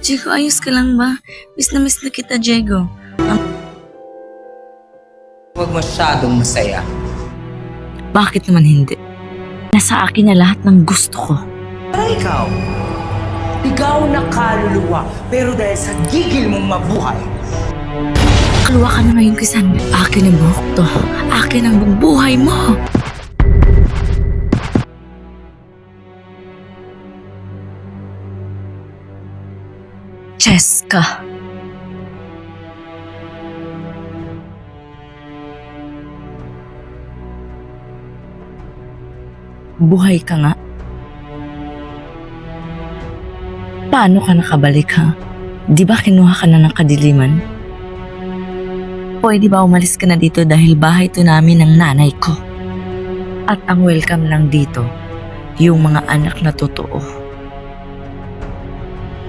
Diego, ayos ka lang ba? Miss na kita, Diego. Huwag masyadong masaya. Bakit naman hindi? Nasa akin na lahat ng gusto ko. Para ikaw na kaluluwa, pero dahil sa gigil mong mabuhay, Kaluwa ka na ngayon, Krisan. Akin ang buhok to. Akin ang buong buhay mo. Cheska. Buhay ka nga. Paano ka nakabalik, ha? Di ba kinuha ka na ng kadiliman? Pwede ba umalis ka na dito dahil bahay to namin ng nanay ko? At ang welcome lang dito, yung mga anak na totoo.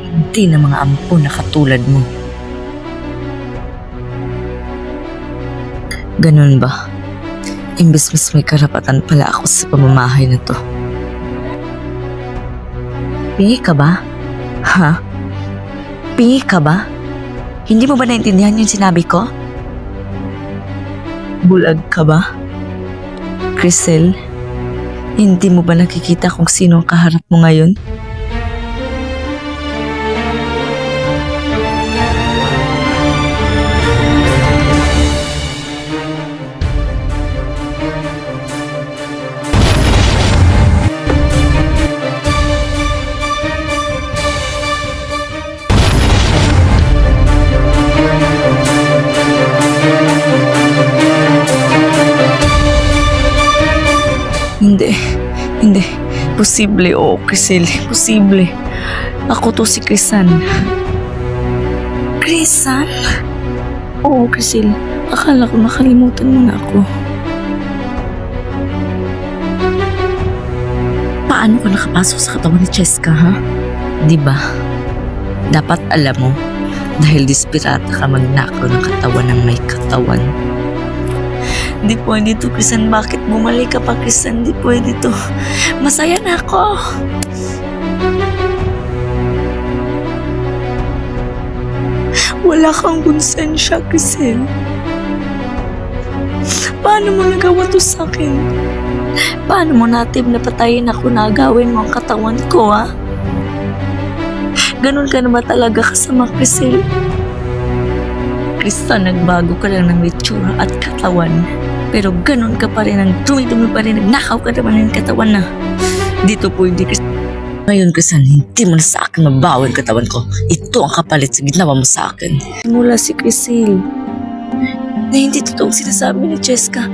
Hindi na mga ampo na katulad mo. Ganun ba? Imbes mas may karapatan pala ako sa pamamahay na to. Pingi ka ba? Ha? Pingi ka ba? Hindi mo ba naintindihan yung sinabi ko? Bulag ka ba? Crisel, hindi mo ba nakikita kung sino ang kaharap mo ngayon? Hindi. Posible, oo, Crisel. Posible. Ako to si Crisan. Crisan? Oo, Crisel. Akala ko nakalimutan mo na ako. Paano ka nakapasok sa katawan ni Cheska, ha? Diba? Dapat alam mo, dahil dispirata ka magnakaw ng katawan ng may katawan. Di pwede to, Crisan. Bakit bumalik ka pa, Crisan? Di pwede to. Masaya na ako. Wala kang konsensya, Crisel. Paano mo nagawa to sa akin? Paano mo natin napatayin ako na agawin mo ang katawan ko, ha? Ganun ka na ba talaga kasama, Crisel? Krista, nagbago ka lang ng itsura at katawan. Pero ganun ka pa rin, ang dumi-dumi pa rin, nagnakaw ka naman ng katawan na. Dito pwede, Krista. Ngayon, Krista, hindi mo na sa akin mabawi ang katawan ko. Ito ang kapalit sa ginawa mo sa akin. Mula si Crisel. Nay, hindi totoong sinasabi ni Cheska.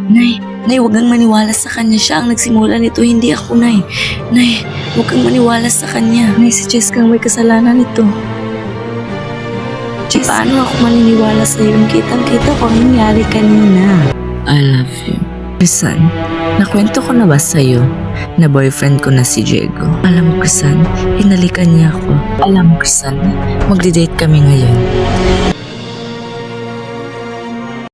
Nay, huwag kang maniwala sa kanya. Siya ang nagsimula nito, hindi ako, Nay. Nay, huwag kang maniwala sa kanya. Nay, si Cheska ang may kasalanan nito. Paano ako maniniwala sa iyo? Kitang-kita ko ang nangyari kanina. I love you. Krisan, nakwento ko na ba sa'yo na boyfriend ko na si Diego? Alam mo, Krisan, hinalikan niya ako. Alam mo, Krisan, magdi-date kami ngayon.